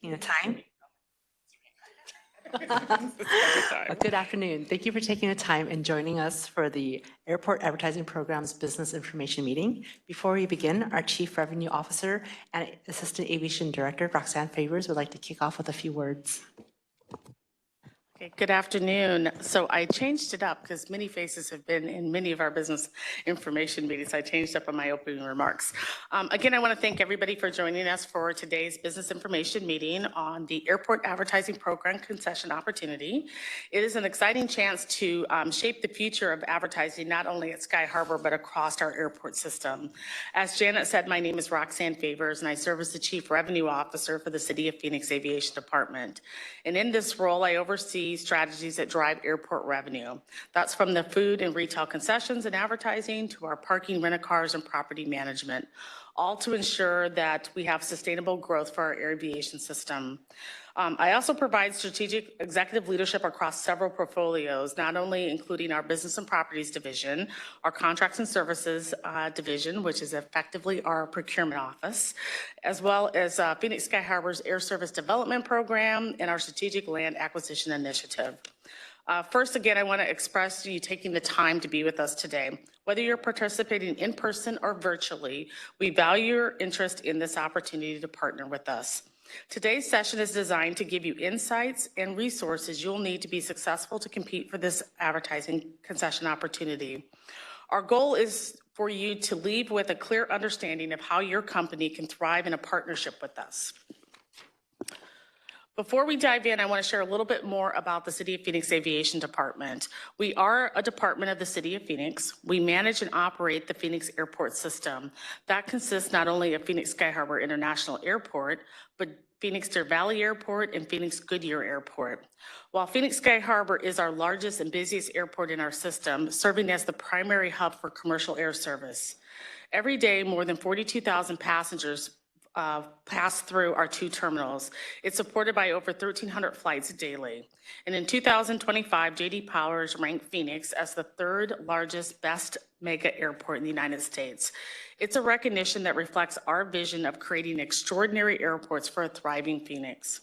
Taking the time. Good afternoon. Thank you for taking the time and joining us for the Airport Advertising Program's Business Information Meeting. Before we begin, our Chief Revenue Officer and Assistant Aviation Director, Roxanne Favors, would like to kick off with a few words. Okay, good afternoon. So I changed it up because many faces have been in many of our business information meetings. I changed up on my opening remarks. Again, I want to thank everybody for joining us for today's business information meeting on the Airport Advertising Program Concession Opportunity. It is an exciting chance to shape the future of advertising, not only at Sky Harbor, but across our airport system. As Janet said, my name is Roxanne Favors, and I serve as the Chief Revenue Officer for the City of Phoenix Aviation Department. And in this role, I oversee strategies that drive airport revenue. That's from the food and retail concessions and advertising to our parking, rent-a-cars, and property management, all to ensure that we have sustainable growth for our aviation system. I also provide strategic executive leadership across several portfolios, not only including our business and properties division, our contracts and services division, which is effectively our procurement office, as well as Phoenix Sky Harbor's Air Service Development Program and our Strategic Land Acquisition Initiative. First, again, I want to express you taking the time to be with us today. Whether you're participating in person or virtually, we value your interest in this opportunity to partner with us. Today's session is designed to give you insights and resources you'll need to be successful to compete for this advertising concession opportunity. Our goal is for you to leave with a clear understanding of how your company can thrive in a partnership with us. Before we dive in, I want to share a little bit more about the City of Phoenix Aviation Department. We are a department of the City of Phoenix. We manage and operate the Phoenix Airport System. That consists not only of Phoenix Sky Harbor International Airport, but Phoenix Deer Valley Airport and Phoenix Goodyear Airport. While Phoenix Sky Harbor is our largest and busiest airport in our system, serving as the primary hub for commercial air service. Every day, more than 42,000 passengers pass through our two terminals. It's supported by over 1,300 flights daily. And in 2025, J.D. Powers ranked Phoenix as the third largest best mega airport in the United States. It's a recognition that reflects our vision of creating extraordinary airports for a thriving Phoenix.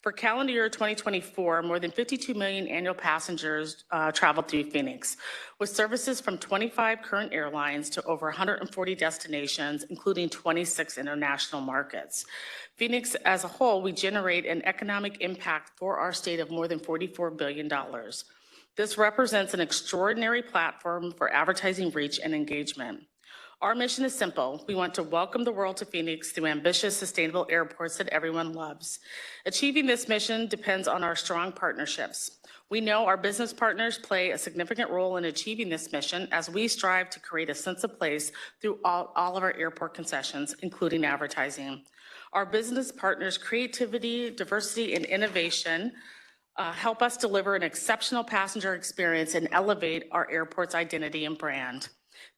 For calendar year 2024, more than 52 million annual passengers traveled through Phoenix, with services from 25 current airlines to over 140 destinations, including 26 international markets. Phoenix as a whole, we generate an economic impact for our state of more than $44 billion. This represents an extraordinary platform for advertising reach and engagement. Our mission is simple. We want to welcome the world to Phoenix through ambitious, sustainable airports that everyone loves. Achieving this mission depends on our strong partnerships. We know our business partners play a significant role in achieving this mission as we strive to create a sense of place through all of our airport concessions, including advertising. Our business partners' creativity, diversity, and innovation help us deliver an exceptional passenger experience and elevate our airport's identity and brand.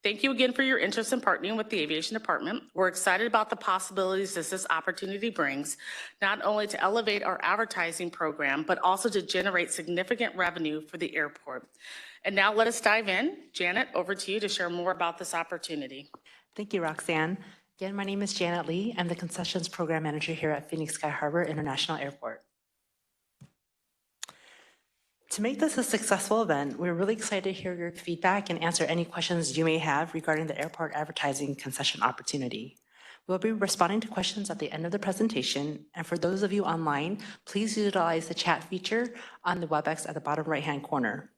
Thank you again for your interest in partnering with the Aviation Department. We're excited about the possibilities this opportunity brings, not only to elevate our advertising program, but also to generate significant revenue for the airport. And now let us dive in. Janet, over to you to share more about this opportunity. Thank you, Roxanne. Again, my name is Janet Lee. I'm the Concessions Program Manager here at Phoenix Sky Harbor International Airport. To make this a successful event, we're really excited to hear your feedback and answer any questions you may have regarding the airport advertising concession opportunity. We'll be responding to questions at the end of the presentation, and for those of you online, please utilize the chat feature on the WebEx at the bottom right-hand corner.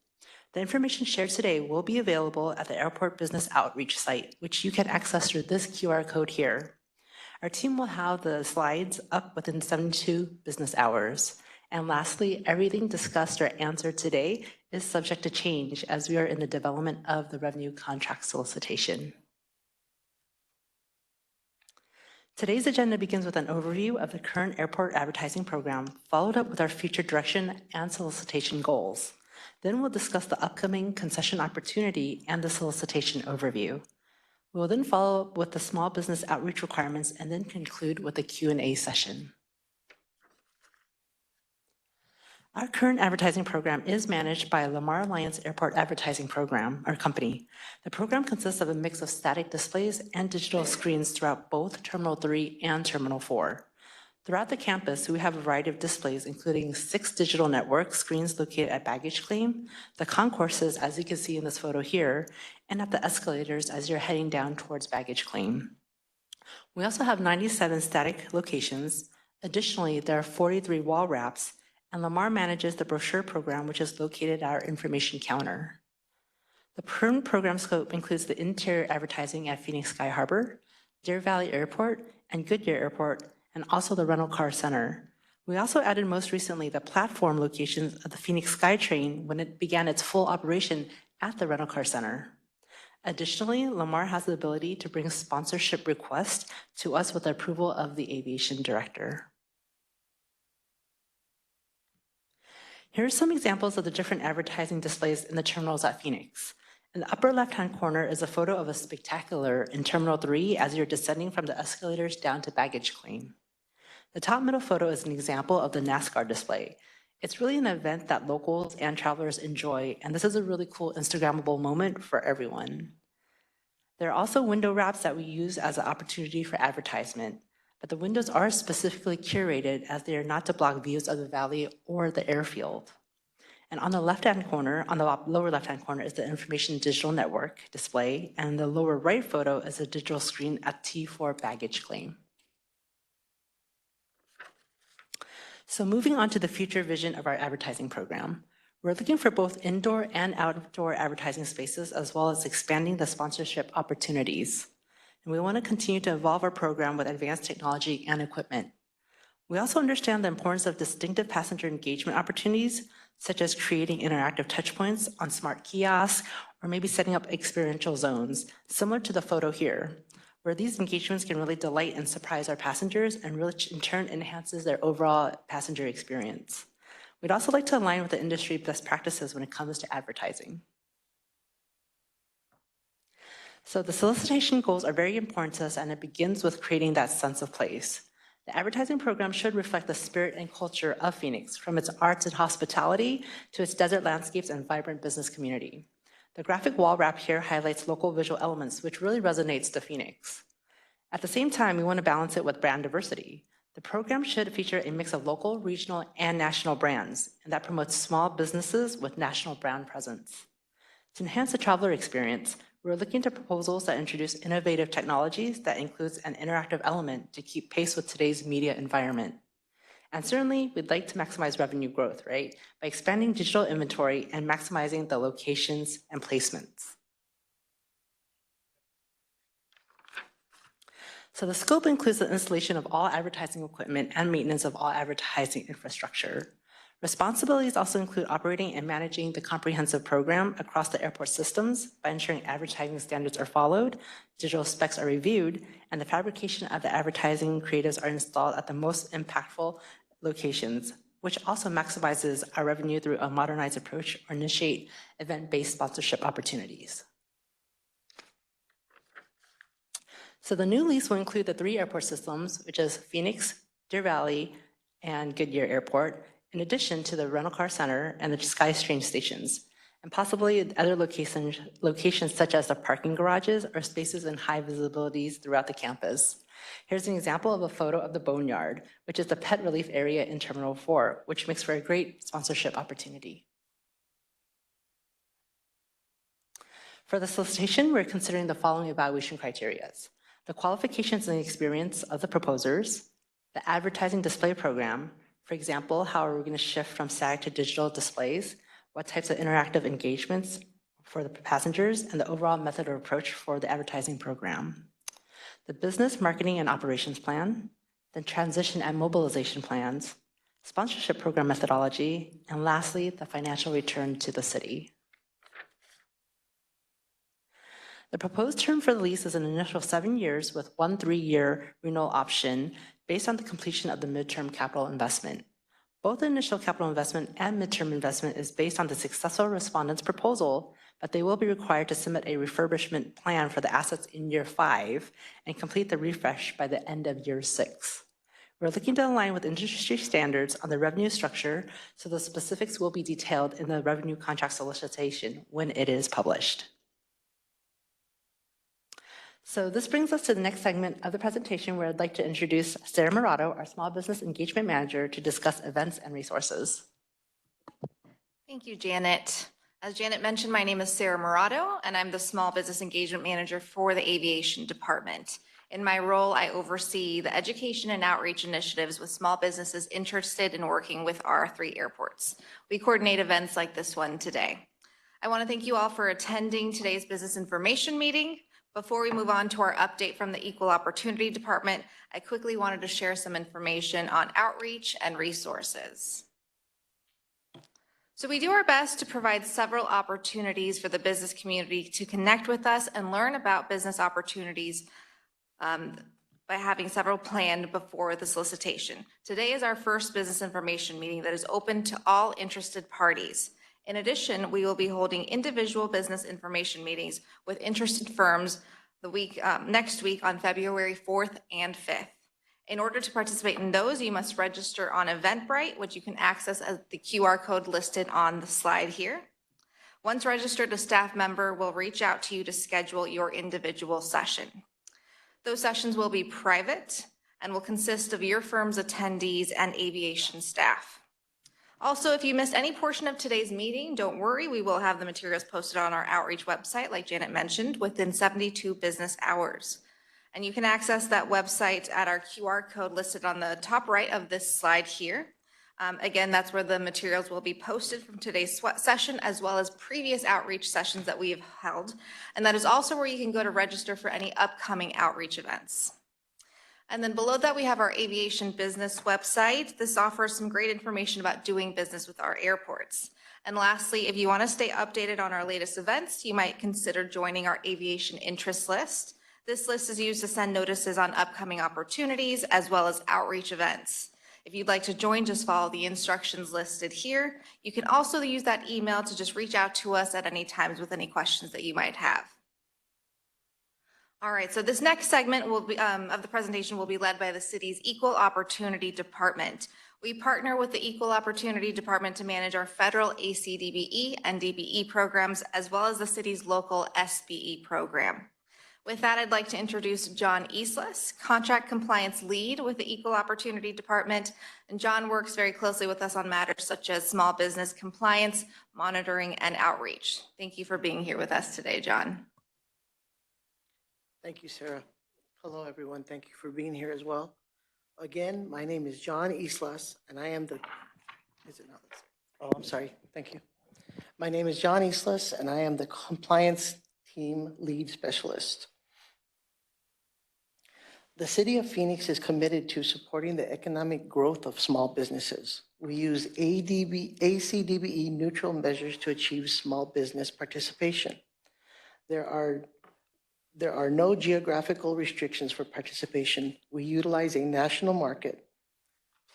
The information shared today will be available at the Airport Business Outreach site, which you can access through this QR code here. Our team will have the slides up within 72 business hours. And lastly, everything discussed or answered today is subject to change as we are in the development of the revenue contract solicitation. Today's agenda begins with an overview of the current airport advertising program, followed up with our future direction and solicitation goals. Then we'll discuss the upcoming concession opportunity and the solicitation overview. We will then follow up with the small business outreach requirements and then conclude with a Q&A session. Our current advertising program is managed by Lamar Alliance Airport Advertising Program, our company. The program consists of a mix of static displays and digital screens throughout both Terminal 3 and Terminal 4. Throughout the campus, we have a variety of displays, including 6 digital network screens located at baggage claim, the concourses, as you can see in this photo here, and at the escalators as you're heading down towards baggage claim. We also have 97 static locations. Additionally, there are 43 wall wraps, and Lamar manages the Brochure program, which is located at our information counter. The current program scope includes the interior advertising at Phoenix Sky Harbor, Deer Valley Airport, and Goodyear Airport, and also the rental car center. We also added most recently the platform locations of the Phoenix SkyTrain when it began its full operation at the rental car center. Additionally, Lamar has the ability to bring sponsorship requests to us with the approval of the aviation director. Here are some examples of the different advertising displays in the terminals at Phoenix. In the upper left-hand corner is a photo of a spectacular in Terminal 3 as you're descending from the escalators down to baggage claim. The top middle photo is an example of the NASCAR display. It's really an event that locals and travelers enjoy, and this is a really cool Instagrammable moment for everyone. There are also window wraps that we use as an opportunity for advertisement, but the windows are specifically curated as they are not to block views of the valley or the airfield. And on the left-hand corner, on the lower left-hand corner is the information digital network display, and the lower right photo is a digital screen at T4 baggage claim. So moving on to the future vision of our advertising program. We're looking for both indoor and outdoor advertising spaces, as well as expanding the sponsorship opportunities. And we want to continue to evolve our program with advanced technology and equipment. We also understand the importance of distinctive passenger engagement opportunities, such as creating interactive touchpoints on smart kiosks, or maybe setting up experiential zones, similar to the photo here, where these engagements can really delight and surprise our passengers and really in turn enhances their overall passenger experience. We'd also like to align with the industry best practices when it comes to advertising. So the solicitation goals are very important to us, and it begins with creating that sense of place. The advertising program should reflect the spirit and culture of Phoenix, from its arts and hospitality to its desert landscapes and vibrant business community. The graphic wall wrap here highlights local visual elements, which really resonates to Phoenix. At the same time, we want to balance it with brand diversity. The program should feature a mix of local, regional, and national brands, and that promotes small businesses with national brand presence. To enhance the traveler experience, we're looking to proposals that introduce innovative technologies that includes an interactive element to keep pace with today's media environment. And certainly, we'd like to maximize revenue growth, right, by expanding digital inventory and maximizing the locations and placements. So the scope includes the installation of all advertising equipment and maintenance of all advertising infrastructure. Responsibilities also include operating and managing the comprehensive program across the airport systems by ensuring advertising standards are followed, digital specs are reviewed, and the fabrication of the advertising creatives are installed at the most impactful locations, which also maximizes our revenue through a modernized approach or initiate event-based sponsorship opportunities. So the new lease will include the 3 airport systems, which is Phoenix, Deer Valley, and Goodyear Airport, in addition to the rental car center and the SkyTrain stations, and possibly other locations such as the parking garages or spaces in high visibilities throughout the campus. Here's an example of a photo of the Boneyard, which is the pet relief area in Terminal 4, which makes for a great sponsorship opportunity. For the solicitation, we're considering the following evaluation criteria: the qualifications and experience of the proposers, the advertising display program, for example, how are we going to shift from static to digital displays, what types of interactive engagements for the passengers, and the overall method or approach for the advertising program. The business, marketing, and operations plan, the transition and mobilization plans, sponsorship program methodology, and lastly, the financial return to the city. The proposed term for the lease is an initial 7 years with 1 3-year renewal option based on the completion of the midterm capital investment. Both the initial capital investment and midterm investment is based on the successful respondent's proposal, but they will be required to submit a refurbishment plan for the assets in year 5 and complete the refresh by the end of year 6. We're looking to align with industry standards on the revenue structure, so the specifics will be detailed in the revenue contract solicitation when it is published. So this brings us to the next segment of the presentation where I'd like to introduce Sarah Murato, our Small Business Engagement Manager, to discuss events and resources. Thank you, Janet. As Janet mentioned, my name is Sarah Murato, and I'm the Small Business Engagement Manager for the Aviation Department. In my role, I oversee the education and outreach initiatives with small businesses interested in working with our 3 airports. We coordinate events like this one today. I want to thank you all for attending today's business information meeting. Before we move on to our update from the Equal Opportunity Department, I quickly wanted to share some information on outreach and resources. So we do our best to provide several opportunities for the business community to connect with us and learn about business opportunities by having several planned before the solicitation. Today is our first business information meeting that is open to all interested parties. In addition, we will be holding individual business information meetings with interested firms next week on February 4th and 5th. In order to participate in those, you must register on Eventbrite, which you can access as the QR code listed on the slide here. Once registered, a staff member will reach out to you to schedule your individual session. Those sessions will be private and will consist of your firm's attendees and aviation staff. Also, if you missed any portion of today's meeting, don't worry, we will have the materials posted on our outreach website, like Janet mentioned, within 72 business hours. And you can access that website at our QR code listed on the top right of this slide here. Again, that's where the materials will be posted from today's session, as well as previous outreach sessions that we have held. And that is also where you can go to register for any upcoming outreach events. And then below that, we have our aviation business website. This offers some great information about doing business with our airports. And lastly, if you want to stay updated on our latest events, you might consider joining our aviation interest list. This list is used to send notices on upcoming opportunities as well as outreach events. If you'd like to join, just follow the instructions listed here. You can also use that email to just reach out to us at any times with any questions that you might have. All right, so this next segment will be, of the presentation will be led by the city's Equal Opportunity Department. We partner with the Equal Opportunity Department to manage our federal ACDBE and DBE programs, as well as the city's local SBE program. With that, I'd like to introduce John Eastless, Contract Compliance Lead with the Equal Opportunity Department. And John works very closely with us on matters such as small business compliance, monitoring, and outreach. Thank you for being here with us today, John. Thank you, Sarah. Hello, everyone. Thank you for being here as well. Again, my name is John Eastless, and I am the, is it not? Oh, I'm sorry. Thank you. My name is John Eastless, and I am the Compliance Team Lead Specialist. The City of Phoenix is committed to supporting the economic growth of small businesses. We use ACDBE neutral measures to achieve small business participation. There are no geographical restrictions for participation. We utilize a national market.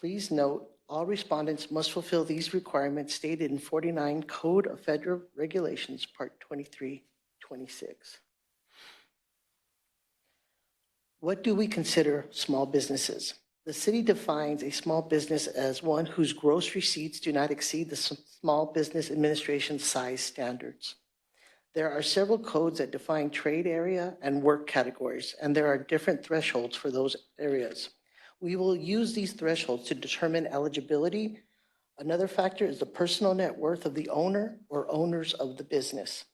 Please note, all respondents must fulfill these requirements stated in 49 Code of Federal Regulations, Part 2326. What do we consider small businesses? The city defines a small business as one whose gross receipts do not exceed the Small Business Administration size standards. There are several codes that define trade area and work categories, and there are different thresholds for those areas. We will use these thresholds to determine eligibility. Another factor is the personal net worth of the owner or owners of the business.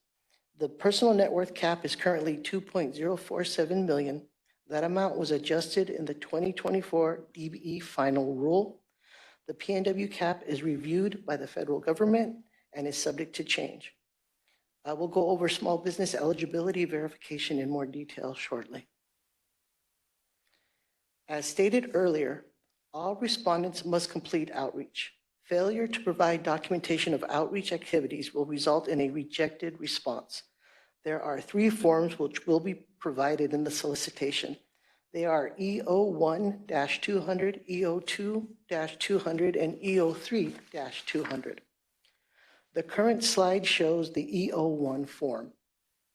The personal net worth cap is currently $2.047 million. That amount was adjusted in the 2024 DBE final rule. The PNW cap is reviewed by the federal government and is subject to change. I will go over small business eligibility verification in more detail shortly. As stated earlier, all respondents must complete outreach. Failure to provide documentation of outreach activities will result in a rejected response. There are 3 forms which will be provided in the solicitation. They are EO1-200, EO2-200, and EO3-200. The current slide shows the EO1 form.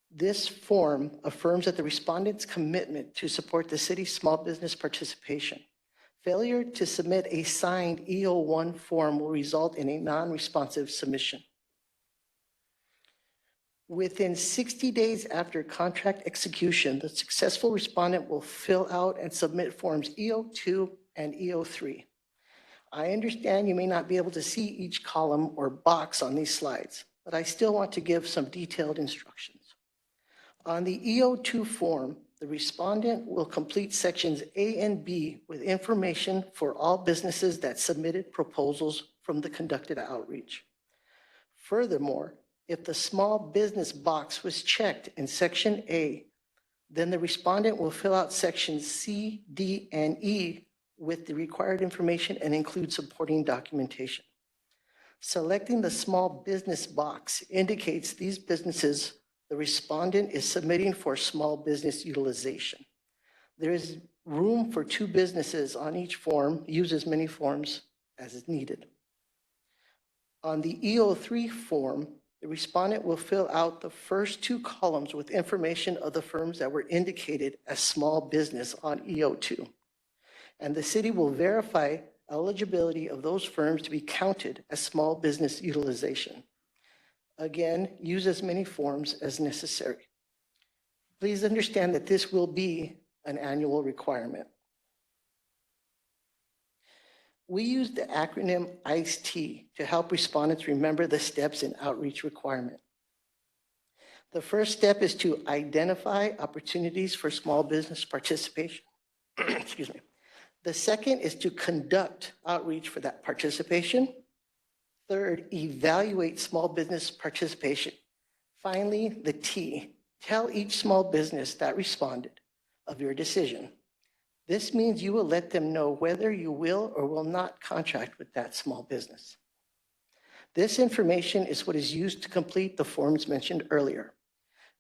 This form affirms that the respondent's commitment to support the city's small business participation. Failure to submit a signed EO1 form will result in a non-responsive submission. Within 60 days after contract execution, the successful respondent will fill out and submit forms EO2 and EO3. I understand you may not be able to see each column or box on these slides, but I still want to give some detailed instructions. On the EO2 form, the respondent will complete sections A and B with information for all businesses that submitted proposals from the conducted outreach. Furthermore, if the small business box was checked in section A, then the respondent will fill out sections C, D, and E with the required information and include supporting documentation. Selecting the small business box indicates these businesses the respondent is submitting for small business utilization. There is room for 2 businesses on each form. Use as many forms as is needed. On the EO3 form, the respondent will fill out the first 2 columns with information of the firms that were indicated as small business on EO2. And the city will verify eligibility of those firms to be counted as small business utilization. Again, use as many forms as necessary. Please understand that this will be an annual requirement. We use the acronym ICE-T to help respondents remember the steps in outreach requirement. The first step is to identify opportunities for small business participation. Excuse me. The second is to conduct outreach for that participation. Third, evaluate small business participation. Finally, the T, tell each small business that responded of your decision. This means you will let them know whether you will or will not contract with that small business. This information is what is used to complete the forms mentioned earlier.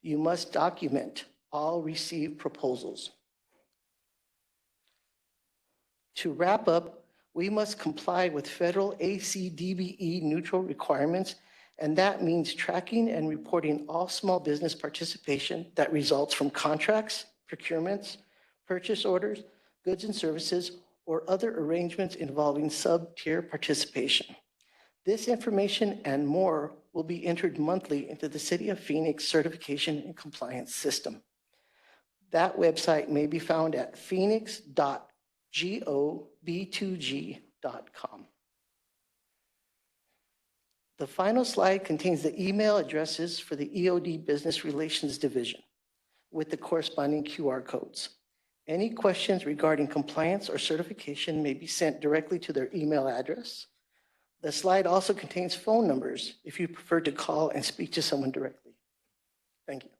You must document all received proposals. To wrap up, we must comply with federal ACDBE neutral requirements, and that means tracking and reporting all small business participation that results from contracts, procurements, purchase orders, goods and services, or other arrangements involving sub-tier participation. This information and more will be entered monthly into the City of Phoenix Certification and Compliance System. That website may be found at phoenix.gob2g.com. The final slide contains the email addresses for the EOD Business Relations Division with the corresponding QR codes. Any questions regarding compliance or certification may be sent directly to their email address. The slide also contains phone numbers if you prefer to call and speak to someone directly. Thank you.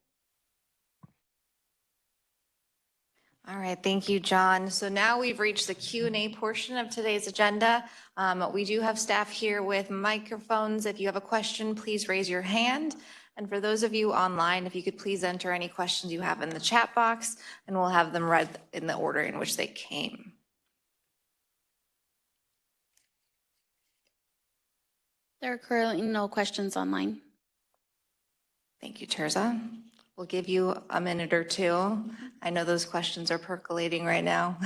All right, thank you, John. So now we've reached the Q&A portion of today's agenda. We do have staff here with microphones. If you have a question, please raise your hand. And for those of you online, if you could please enter any questions you have in the chat box, and we'll have them read in the order in which they came. There are currently no questions online. Thank you, Terza. We'll give you a minute or two. I know those questions are percolating right now.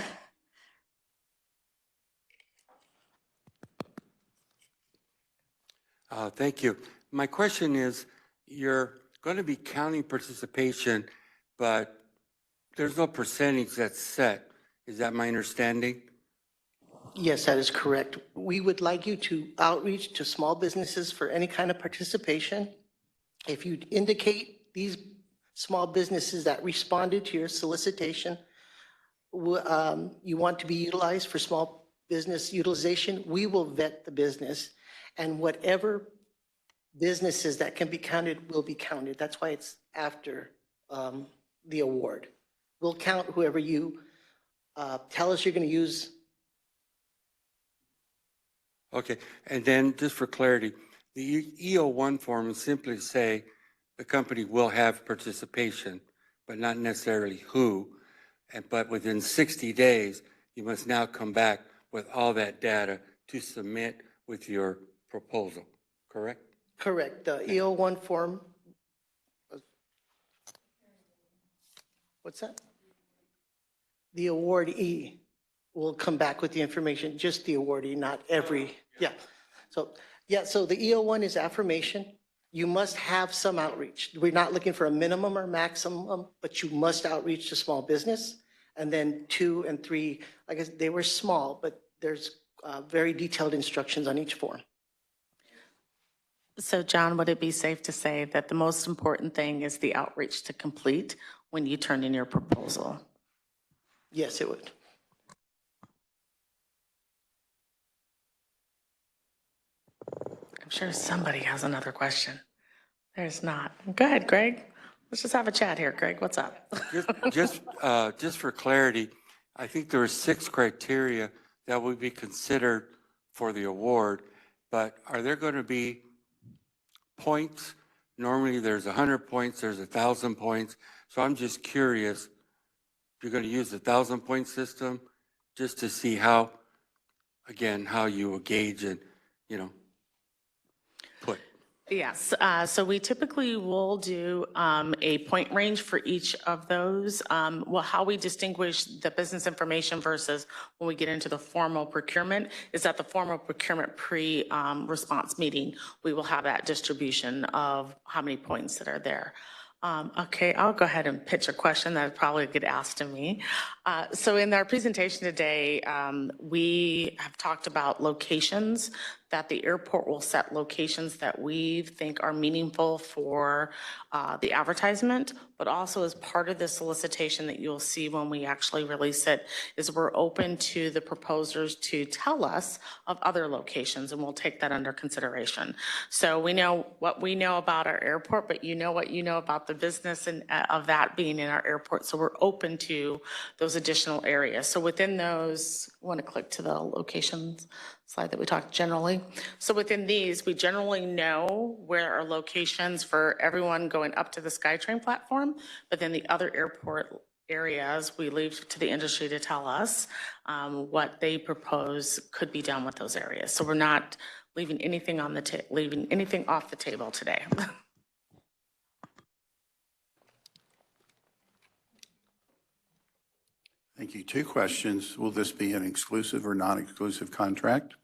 Thank you. My question is, you're going to be counting participation, but there's no percentage that's set. Is that my understanding? Yes, that is correct. We would like you to outreach to small businesses for any kind of participation. If you indicate these small businesses that responded to your solicitation, you want to be utilized for small business utilization, we will vet the business, and whatever businesses that can be counted will be counted. That's why it's after the award. We'll count whoever you tell us you're going to use. Okay, and then just for clarity, the EO1 form will simply say the company will have participation, but not necessarily who. But within 60 days, you must now come back with all that data to submit with your proposal, correct? Correct. The EO1 form. What's that? The awardee will come back with the information, just the awardee, not every, yeah. So the EO1 is affirmation. You must have some outreach. We're not looking for a minimum or maximum, but you must outreach to small business. And then 2 and 3, I guess they were small, but there's very detailed instructions on each form. So John, would it be safe to say that the most important thing is the outreach to complete when you turn in your proposal? Yes, it would. I'm sure somebody has another question. There's not. Go ahead, Greg. Let's just have a chat here. Greg, what's up? Just for clarity, I think there are 6 criteria that would be considered for the award, but are there going to be points? Normally there's 100 points, there's 1,000 points. So I'm just curious, if you're going to use the 1,000-point system just to see how, again, how you will gauge and, put. Yes, so we typically will do a point range for each of those. Well, how we distinguish the business information versus when we get into the formal procurement is that the formal procurement pre-response meeting, we will have that distribution of how many points that are there. Okay, I'll go ahead and pitch a question that probably get asked to me. So in our presentation today, we have talked about locations, that the airport will set locations that we think are meaningful for the advertisement, but also as part of the solicitation that you'll see when we actually release it, is we're open to the proposers to tell us of other locations, and we'll take that under consideration. So we know what we know about our airport, but you know what you know about the business and of that being in our airport. So we're open to those additional areas. So within those, I want to click to the locations slide that we talked generally. So within these, we generally know where our locations for everyone going up to the SkyTrain platform, but then the other airport areas, we leave to the industry to tell us what they propose could be done with those areas. So we're not leaving anything on the leaving anything off the table today. Thank you. 2 questions. Will this be an exclusive or non-exclusive contract?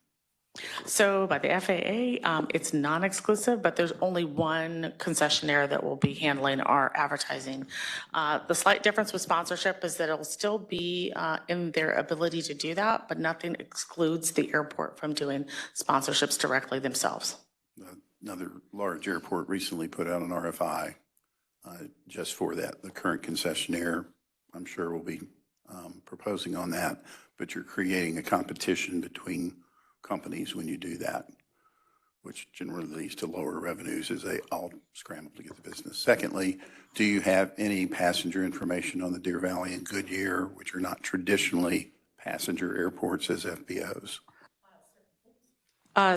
So by the FAA, it's non-exclusive, but there's only one concessionaire that will be handling our advertising. The slight difference with sponsorship is that it'll still be in their ability to do that, but nothing excludes the airport from doing sponsorships directly themselves. Another large airport recently put out an RFI just for that. The current concessionaire, I'm sure, will be proposing on that, but you're creating a competition between companies when you do that, which generally leads to lower revenues as they all scramble to get the business. Secondly, do you have any passenger information on the Deer Valley and Goodyear, which are not traditionally passenger airports as FBOs?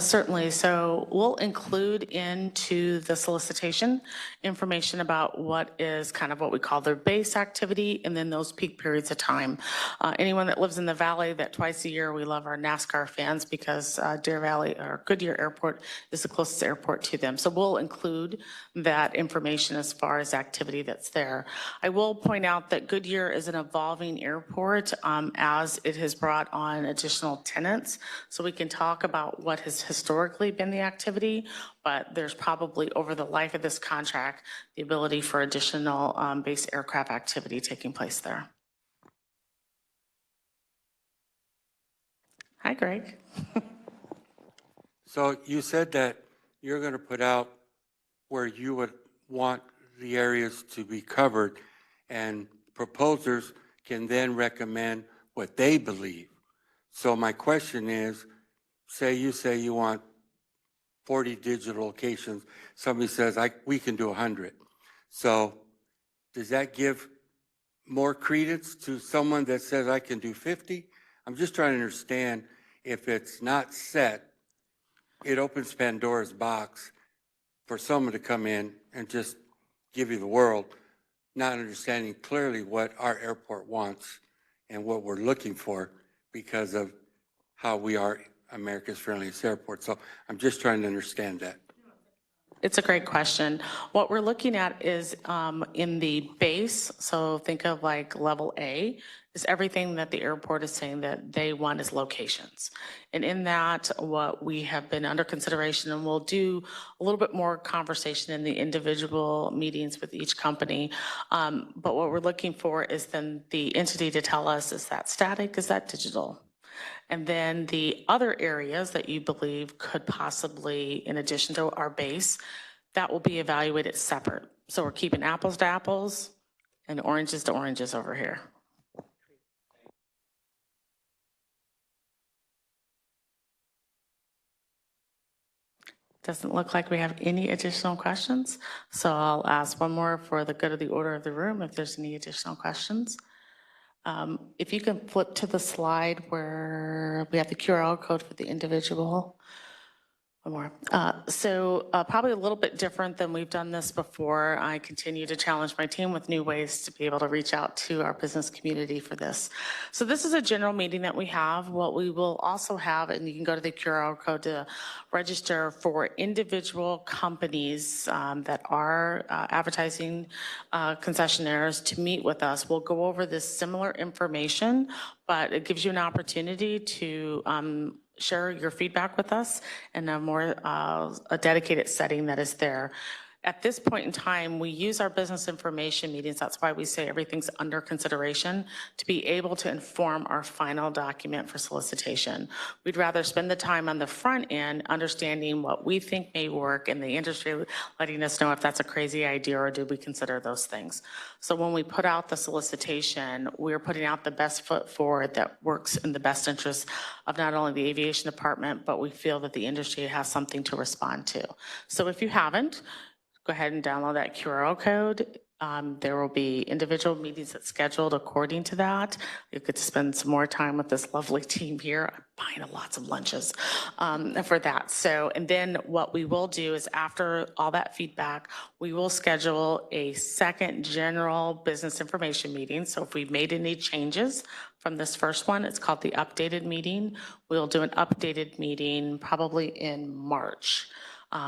Certainly. So we'll include into the solicitation information about what is kind of what we call their base activity and then those peak periods of time. Anyone that lives in the valley, that twice a year we love our NASCAR fans because Deer Valley or Goodyear Airport is the closest airport to them. So we'll include that information as far as activity that's there. I will point out that Goodyear is an evolving airport as it has brought on additional tenants. So we can talk about what has historically been the activity, but there's probably over the life of this contract, the ability for additional base aircraft activity taking place there. Hi, Greg. So you said that you're going to put out where you would want the areas to be covered, and proposers can then recommend what they believe. So my question is, say you want 40 digital locations. Somebody says, we can do 100. So does that give more credence to someone that says I can do 50? I'm just trying to understand, if it's not set, it opens Pandora's box for someone to come in and just give you the world, not understanding clearly what our airport wants and what we're looking for because of how we are America's friendliest airport. So I'm just trying to understand that. It's a great question. What we're looking at is in the base, so think of like level A, is everything that the airport is saying that they want is locations. And in that, what we have been under consideration, and we'll do a little bit more conversation in the individual meetings with each company, but what we're looking for is then the entity to tell us, is that static, is that digital? And then the other areas that you believe could possibly, in addition to our base, that will be evaluated separate. So we're keeping apples to apples and oranges to oranges over here. Doesn't look like we have any additional questions. So I'll ask one more for the good of the order of the room if there's any additional questions. If you can flip to the slide where we have the QR code for the individual. One more. Probably a little bit different than we've done this before. I continue to challenge my team with new ways to be able to reach out to our business community for this. So this is a general meeting that we have. What we will also have, and you can go to the QR code to register for individual companies that are advertising concessionaires to meet with us. We'll go over this similar information, but it gives you an opportunity to share your feedback with us in a more a dedicated setting that is there. At this point in time, we use our business information meetings, that's why we say everything's under consideration, to be able to inform our final document for solicitation. We'd rather spend the time on the front end understanding what we think may work in the industry, letting us know if that's a crazy idea or do we consider those things. So when we put out the solicitation, we're putting out the best foot forward that works in the best interest of not only the aviation department, but we feel that the industry has something to respond to. So if you haven't, go ahead and download that QR code. There will be individual meetings that's scheduled according to that. You could spend some more time with this lovely team here. I'm buying lots of lunches for that. So, and then what we will do is after all that feedback, we will schedule a second general business information meeting. So if we've made any changes from this first one, it's called the updated meeting. We'll do an updated meeting probably in March.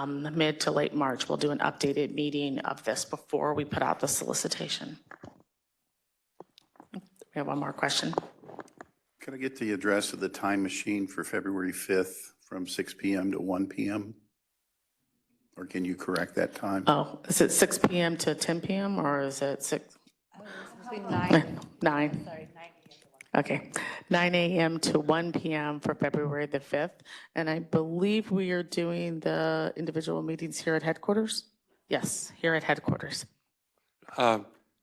Mid to late March, we'll do an updated meeting of this before we put out the solicitation. We have one more question. Could I get the address of the time machine for February 5th from 6 p.m. to 1 p.m.? Or can you correct that time? Oh, is it 6 p.m. to 10 p.m. or is it 6? Between 9. 9. Sorry, 9. Okay, 9 a.m. to 1 p.m. for February the 5th. And I believe we are doing the individual meetings here at headquarters? Yes, here at headquarters.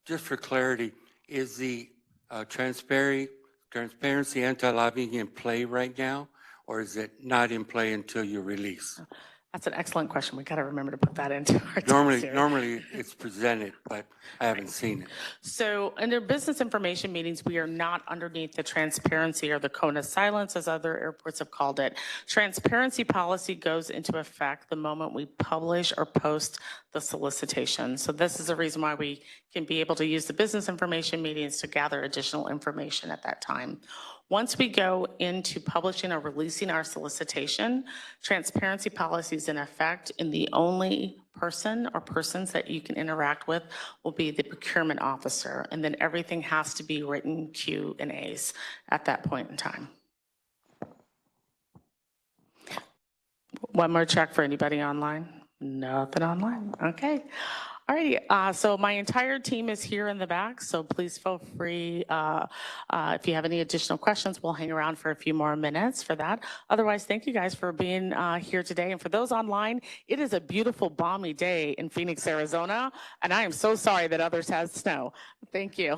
Just for clarity, is the transparency anti-lobbying in play right now, or is it not in play until you release? That's an excellent question. We got to remember to put that into our Normally it's presented, but I haven't seen it. So under business information meetings, we are not underneath the transparency or the cone of silence, as other airports have called it. Transparency policy goes into effect the moment we publish or post the solicitation. So this is the reason why we can be able to use the business information meetings to gather additional information at that time. Once we go into publishing or releasing our solicitation, transparency policy is in effect, and the only person or persons that you can interact with will be the procurement officer, and then everything has to be written Q&As at that point in time. One more check for anybody online? Nothing online. Okay. All righty, so my entire team is here in the back, so please feel free, if you have any additional questions, we'll hang around for a few more minutes for that. Otherwise, thank you guys for being here today. And for those online, it is a beautiful, balmy day in Phoenix, Arizona, and I am so sorry that others have snow. Thank you.